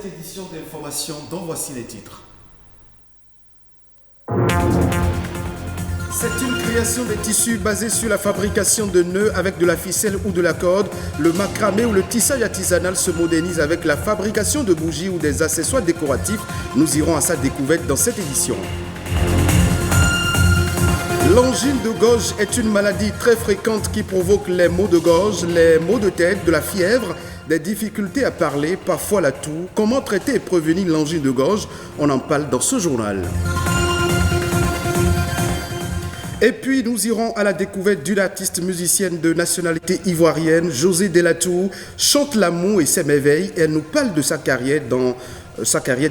cette édition d'information dont voici les titres. C'est une création des tissus basée sur la fabrication de nœuds avec de la ficelle ou de la corde. Le macramé ou le tissage artisanal se modernise avec la fabrication de bougies ou des accessoires décoratifs. Nous irons à sa découverte dans cette édition. L'angine de gorge est une maladie très fréquente qui provoque les maux de gorge, les maux de tête, de la fièvre, des difficultés à parler, parfois la toux. Comment traiter et prévenir l'angine de gorge? On en parle dans ce journal. Et puis nous irons à la découverte d'une artiste musicienne de nationalité ivoirienne, José Delatour, chante l'amour et ses merveilles. Elle nous parle de sa carrière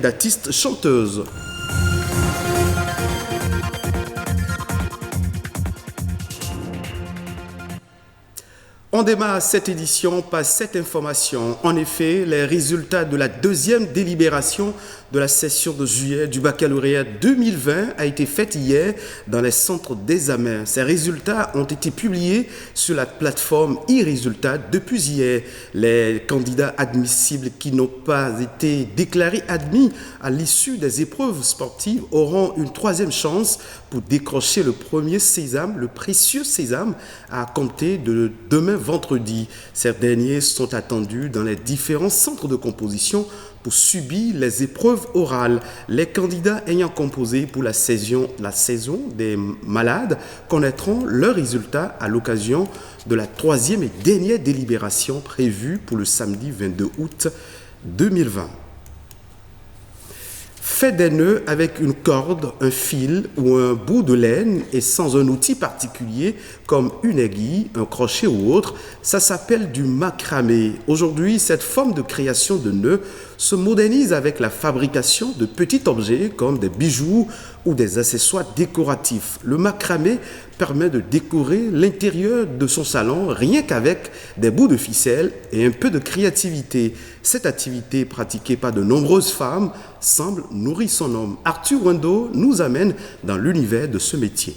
d'artiste chanteuse. On démarre cette édition par cette information. En effet, les résultats de la deuxième délibération de la session de juillet du baccalauréat 2020 a été faite hier dans les centres d'examen. Ces résultats ont été publiés sur la plateforme e-résultats depuis hier. Les candidats admissibles qui n'ont pas été déclarés admis à l'issue des épreuves sportives auront une troisième chance pour décrocher le premier sésame, le précieux sésame, à compter de demain vendredi. Ces derniers sont attendus dans les différents centres de composition pour subir les épreuves orales. Les candidats ayant composé pour la saison des malades connaîtront leurs résultats à l'occasion de la troisième et dernière délibération prévue pour le samedi 22 août 2020. Fait des nœuds avec une corde, un fil ou un bout de laine et sans un outil particulier comme une aiguille, un crochet ou autre, ça s'appelle du macramé. Aujourd'hui, cette forme de création de nœuds se modernise avec la fabrication de petits objets comme des bijoux ou des accessoires décoratifs. Le macramé permet de décorer l'intérieur de son salon rien qu'avec des bouts de ficelle et un peu de créativité. Cette activité pratiquée par de nombreuses femmes semble nourrir son homme. Arthur Wendo nous amène dans l'univers de ce métier.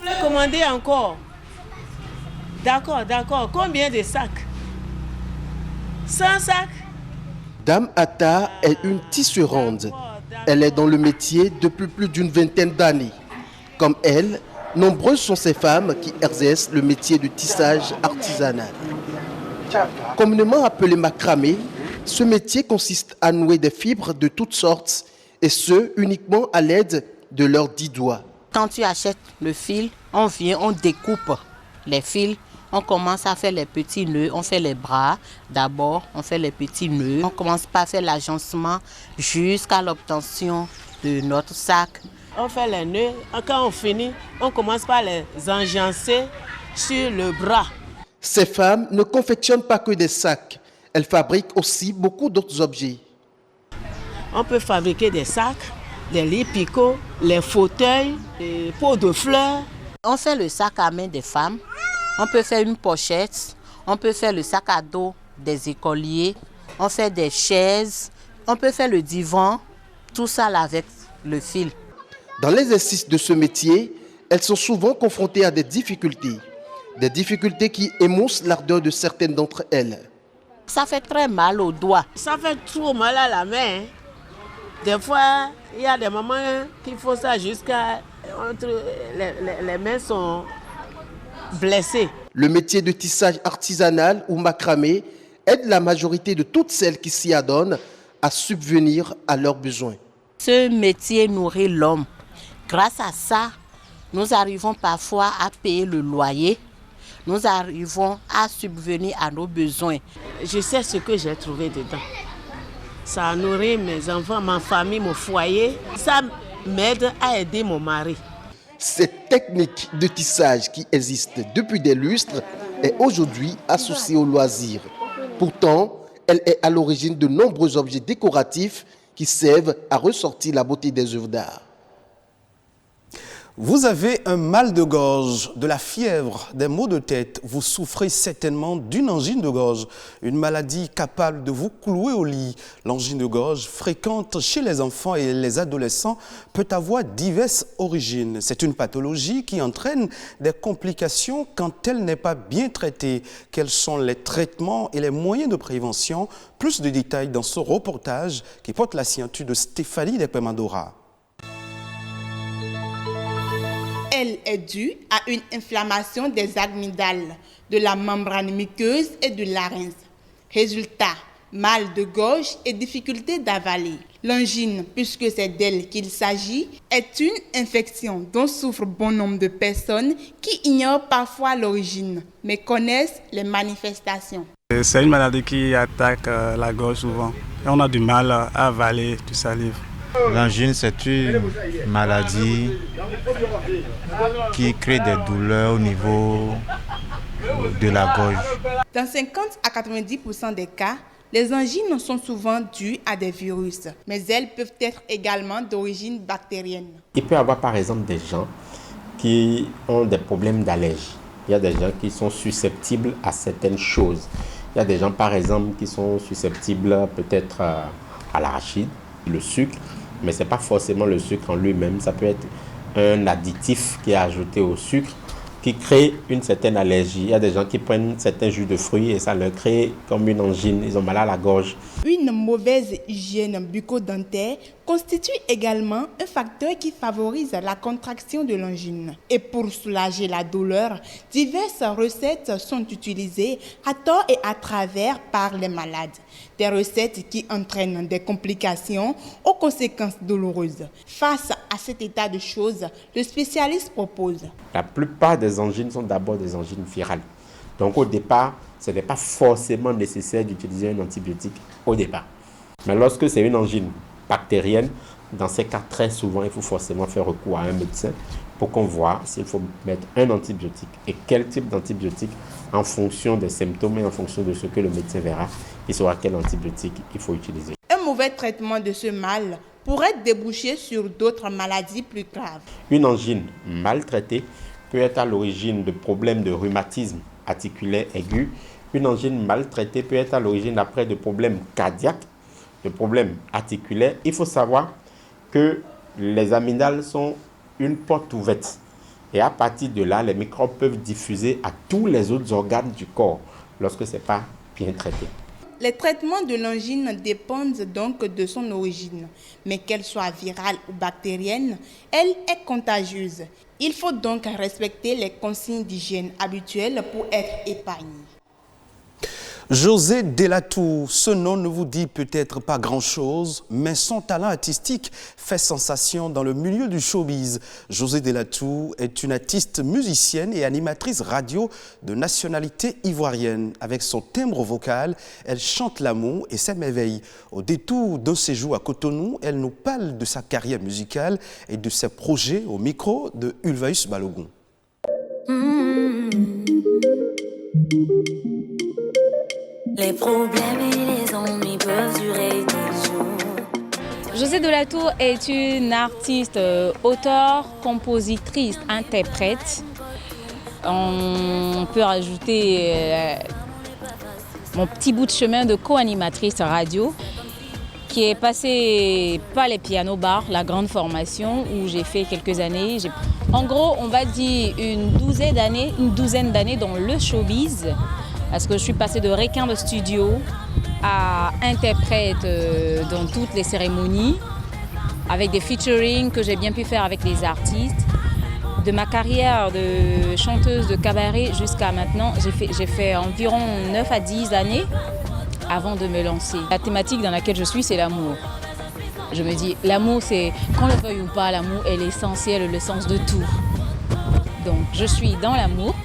Vous voulez commander encore? D'accord. Combien de sacs? 100 sacs? Dame Atta est une tisserande. Elle est dans le métier depuis plus d'une vingtaine d'années. Comme elle, nombreuses sont ces femmes qui exercent le métier de tissage artisanal. Communément appelé macramé, ce métier consiste à nouer des fibres de toutes sortes et ce, uniquement à l'aide de leurs 10 doigts. Quand tu achètes le fil, on vient, on découpe les fils, on commence à faire les petits nœuds, on fait les bras. D'abord, on fait les petits nœuds. On commence par faire l'agencement jusqu'à l'obtention de notre sac. On fait les nœuds. Quand on finit, on commence par les engancer sur le bras. Ces femmes ne confectionnent pas que des sacs. Elles fabriquent aussi beaucoup d'autres objets. On peut fabriquer des sacs, des lits picots, les fauteuils, des pots de fleurs. On fait le sac à main des femmes. On peut faire une pochette. On peut faire le sac à dos des écoliers. On fait des chaises. On peut faire le divan. Tout ça là avec le fil. Dans l'exercice de ce métier, elles sont souvent confrontées à des difficultés. Des difficultés qui émoussent l'ardeur de certaines d'entre elles. Ça fait très mal aux doigts. Ça fait trop mal à la main. Des fois, il y a des moments qu'il faut ça jusqu'à... Les mains sont blessées. Le métier de tissage artisanal ou macramé aide la majorité de toutes celles qui s'y adonnent à subvenir à leurs besoins. Ce métier nourrit l'homme. Grâce à ça, nous arrivons parfois à payer le loyer. Nous arrivons à subvenir à nos besoins. Je sais ce que j'ai trouvé dedans. Ça nourrit mes enfants, ma famille, mon foyer. Ça m'aide à aider mon mari. Cette technique de tissage qui existe depuis des lustres est aujourd'hui associée au loisir. Pourtant, elle est à l'origine de nombreux objets décoratifs qui servent à ressortir la beauté des œuvres d'art. Vous avez un mal de gorge, de la fièvre, des maux de tête. Vous souffrez certainement d'une angine de gorge, une maladie capable de vous clouer au lit. L'angine de gorge, fréquente chez les enfants et les adolescents, peut avoir diverses origines. C'est une pathologie qui entraîne des complications quand elle n'est pas bien traitée. Quels sont les traitements et les moyens de prévention? Plus de détails dans ce reportage qui porte la signature de Stéphanie Depemandora. Elle est due à une inflammation des amygdales, de la membrane muqueuse et du larynx. Résultat, mal de gorge et difficulté d'avaler. L'angine, puisque c'est d'elle qu'il s'agit, est une infection dont souffrent bon nombre de personnes qui ignorent parfois l'origine, mais connaissent les manifestations. C'est une maladie qui attaque la gorge souvent. Et on a du mal à avaler du salive. L'angine, c'est une maladie qui crée des douleurs au niveau de la gorge. Dans 50 à 90% des cas, les angines sont souvent dues à des virus, mais elles peuvent être également d'origine bactérienne. Il peut y avoir par exemple des gens qui ont des problèmes d'allergie. Il y a des gens qui sont susceptibles à certaines choses. Il y a des gens par exemple qui sont susceptibles peut-être à l'arachide, le sucre. Mais ce n'est pas forcément le sucre en lui-même, ça peut être un additif qui est ajouté au sucre qui crée une certaine allergie. Il y a des gens qui prennent certains jus de fruits et ça leur crée comme une angine, ils ont mal à la gorge. Une mauvaise hygiène bucco-dentaire constitue également un facteur qui favorise la contraction de l'angine. Et pour soulager la douleur, diverses recettes sont utilisées à tort et à travers par les malades. Des recettes qui entraînent des complications aux conséquences douloureuses. Face à cet état de choses, le spécialiste propose. La plupart des angines sont d'abord des angines virales. Donc au départ, ce n'est pas forcément nécessaire d'utiliser un antibiotique au départ. Mais lorsque c'est une angine bactérienne, dans ces cas, très souvent, il faut forcément faire recours à un médecin pour qu'on voit s'il faut mettre un antibiotique et quel type d'antibiotique en fonction des symptômes et en fonction de ce que le médecin verra, il saura quel antibiotique il faut utiliser. Un mauvais traitement de ce mal pourrait déboucher sur d'autres maladies plus graves. Une angine mal traitée peut être à l'origine de problèmes de rhumatisme articulaire aigu. Une angine mal traitée peut être à l'origine après de problèmes cardiaques, de problèmes articulaires. Il faut savoir que les amygdales sont une porte ouverte. Et à partir de là, les microbes peuvent diffuser à tous les autres organes du corps lorsque ce n'est pas bien traité. Les traitements de l'angine dépendent donc de son origine. Mais qu'elle soit virale ou bactérienne, elle est contagieuse. Il faut donc respecter les consignes d'hygiène habituelles pour être épargné. José Delatour, ce nom ne vous dit peut-être pas grand-chose, mais son talent artistique fait sensation dans le milieu du showbiz. José Delatour est une artiste musicienne et animatrice radio de nationalité ivoirienne. Avec son timbre vocal, elle chante l'amour et ses merveilles. Au détour d'un séjour à Cotonou, elle nous parle de sa carrière musicale et de ses projets au micro de Ulvaeus Balogun. Les problèmes et les ennuis peuvent durer des jours. José Delatour est une artiste, auteure, compositrice, interprète. On peut rajouter mon petit bout de chemin de co-animatrice radio qui est passée par les piano bars, la grande formation où j'ai fait quelques années. En gros, on va dire une douzaine d'années dans le showbiz. Parce que je suis passée de requin de studio à interprète dans toutes les cérémonies, avec des featuring que j'ai bien pu faire avec les artistes. De ma carrière de chanteuse de cabaret jusqu'à maintenant, j'ai fait environ 9 à 10 années avant de me lancer. La thématique dans laquelle je suis, c'est l'amour. Je me dis, l'amour, c'est, qu'on le veuille ou pas, l'amour est l'essentiel, le sens de tout. Donc, je suis dans l'amour,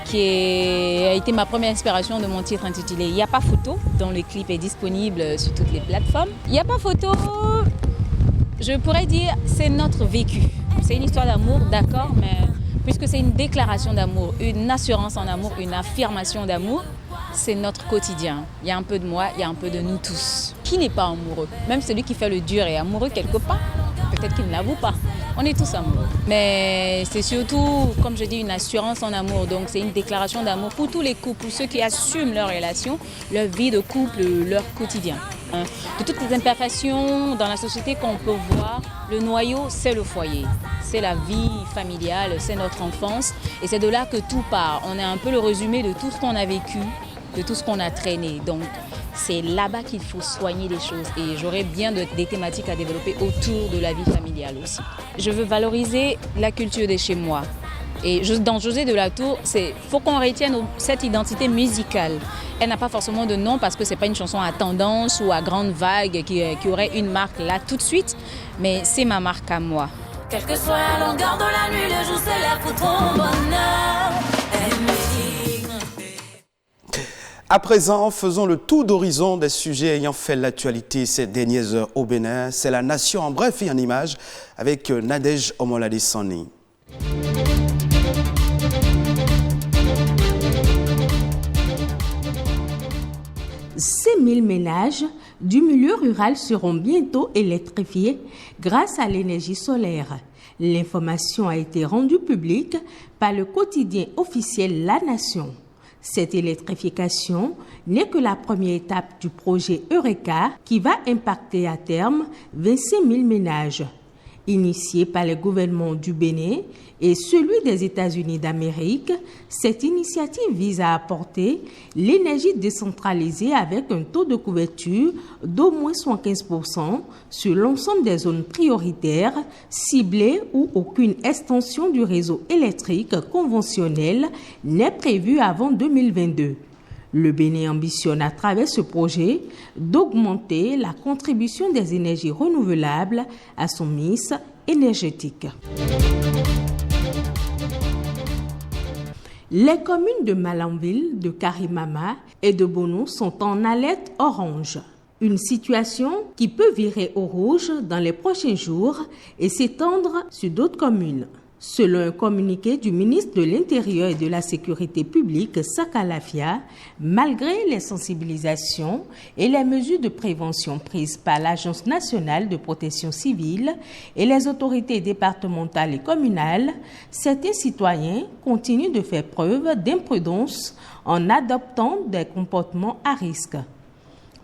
qui a été ma première inspiration de mon titre intitulé « Il n'y a pas photo », dont le clip est disponible sur toutes les plateformes. « Il n'y a pas photo », je pourrais dire c'est notre vécu. C'est une histoire d'amour, d'accord, mais puisque c'est une déclaration d'amour, une assurance en amour, une affirmation d'amour, c'est notre quotidien. Il y a un peu de moi, il y a un peu de nous tous. Qui n'est pas amoureux? Même celui qui fait le dur est amoureux quelque part. peut-être qu'ils ne l'avouent pas. On est tous amoureux. Mais c'est surtout, comme je dis, une assurance en amour. Donc c'est une déclaration d'amour pour tous les couples, pour ceux qui assument leur relation, leur vie de couple, leur quotidien. De toutes les imperfections dans la société qu'on peut voir, le noyau, c'est le foyer. C'est la vie familiale, c'est notre enfance. Et c'est de là que tout part. On est un peu le résumé de tout ce qu'on a vécu, de tout ce qu'on a traîné. Donc c'est là-bas qu'il faut soigner les choses. Et j'aurais bien des thématiques à développer autour de la vie familiale aussi. Je veux valoriser la culture de chez moi. Et dans José de la Tour, il faut qu'on retienne cette identité musicale. Elle n'a pas forcément de nom parce que ce n'est pas une chanson à tendance ou à grande vague qui aurait une marque là tout de suite, mais c'est ma marque à moi. Quelle que soit la longueur de la nuit, le jour s'élève pour ton bonheur. À présent, faisons le tour d'horizon des sujets ayant fait l'actualité ces dernières heures au Bénin. C'est la nation en bref et en images avec Nadège Omolade Sani. Ces 1000 ménages du milieu rural seront bientôt électrifiés grâce à l'énergie solaire. L'information a été rendue publique par le quotidien officiel La Nation. Cette électrification n'est que la première étape du projet Eureka qui va impacter à terme 26 000 ménages. Initié par le gouvernement du Bénin et celui des États-Unis d'Amérique, cette initiative vise à apporter l'énergie décentralisée avec un taux de couverture d'au moins 75% sur l'ensemble des zones prioritaires, ciblées où aucune extension du réseau électrique conventionnel n'est prévue avant 2022. Le Bénin ambitionne à travers ce projet d'augmenter la contribution des énergies renouvelables à son mix énergétique. Les communes de Malanville, de Karimama et de Bono sont en alerte orange. Une situation qui peut virer au rouge dans les prochains jours et s'étendre sur d'autres communes. Selon un communiqué du ministre de l'Intérieur et de la Sécurité publique, Saka Lafia, malgré les sensibilisations et les mesures de prévention prises par l'Agence nationale de protection civile et les autorités départementales et communales, certains citoyens continuent de faire preuve d'imprudence en adoptant des comportements à risque.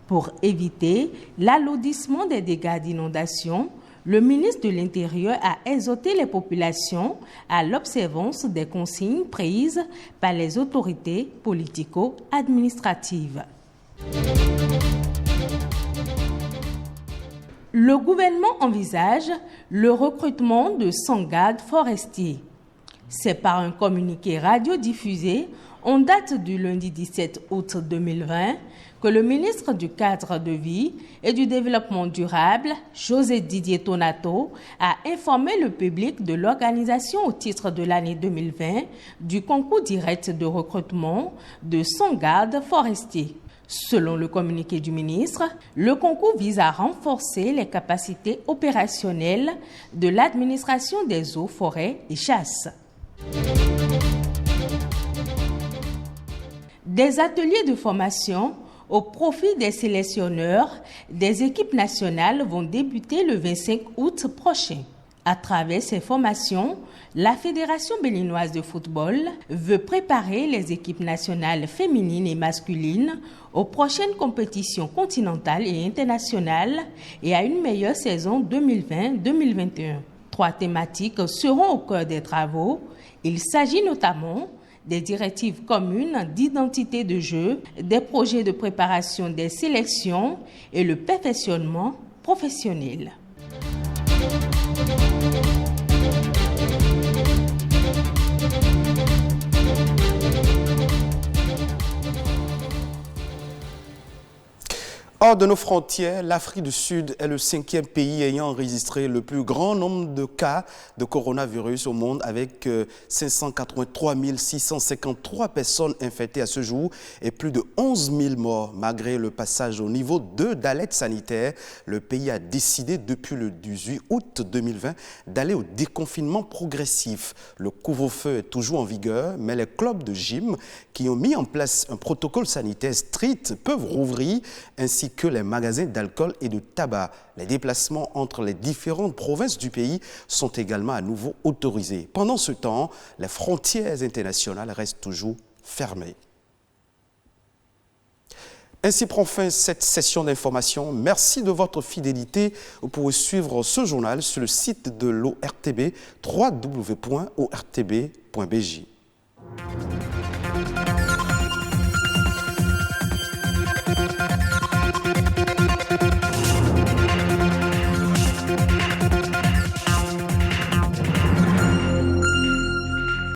Pour éviter l'alourdissement des dégâts d'inondation, le ministre de l'Intérieur a exhorté les populations à l'observance des consignes prises par les autorités politico-administratives. Le gouvernement envisage le recrutement de 100 gardes forestiers. C'est par un communiqué radiodiffusé en date du lundi 17 août 2020 que le ministre du Cadre de vie et du Développement durable, José Didier Tonato, a informé le public de l'organisation au titre de l'année 2020 du concours direct de recrutement de 100 gardes forestiers. Selon le communiqué du ministre, le concours vise à renforcer les capacités opérationnelles de l'administration des eaux, forêts et chasses. Des ateliers de formation au profit des sélectionneurs des équipes nationales vont débuter le 25 août prochain. À travers ces formations, la Fédération béninoise de football veut préparer les équipes nationales féminines et masculines aux prochaines compétitions continentales et internationales et à une meilleure saison 2020-2021. 3 thématiques seront au cœur des travaux. Il s'agit notamment des directives communes d'identité de jeu, des projets de préparation des sélections et le perfectionnement professionnel. Hors de nos frontières, l'Afrique du Sud est le 5e pays ayant enregistré le plus grand nombre de cas de coronavirus au monde avec 583 653 personnes infectées à ce jour et plus de 11 000 morts. Malgré le passage au niveau 2 d'alerte sanitaire, le pays a décidé depuis le 18 août 2020 d'aller au déconfinement progressif. Le couvre-feu est toujours en vigueur, mais les clubs de gym qui ont mis en place un protocole sanitaire strict peuvent rouvrir ainsi que les magasins d'alcool et de tabac. Les déplacements entre les différentes provinces du pays sont également à nouveau autorisés. Pendant ce temps, les frontières internationales restent toujours fermées. Ainsi prend fin cette session d'information. Merci de votre fidélité. Vous pouvez suivre ce journal sur le site de l'ORTB, www.ortb.bj.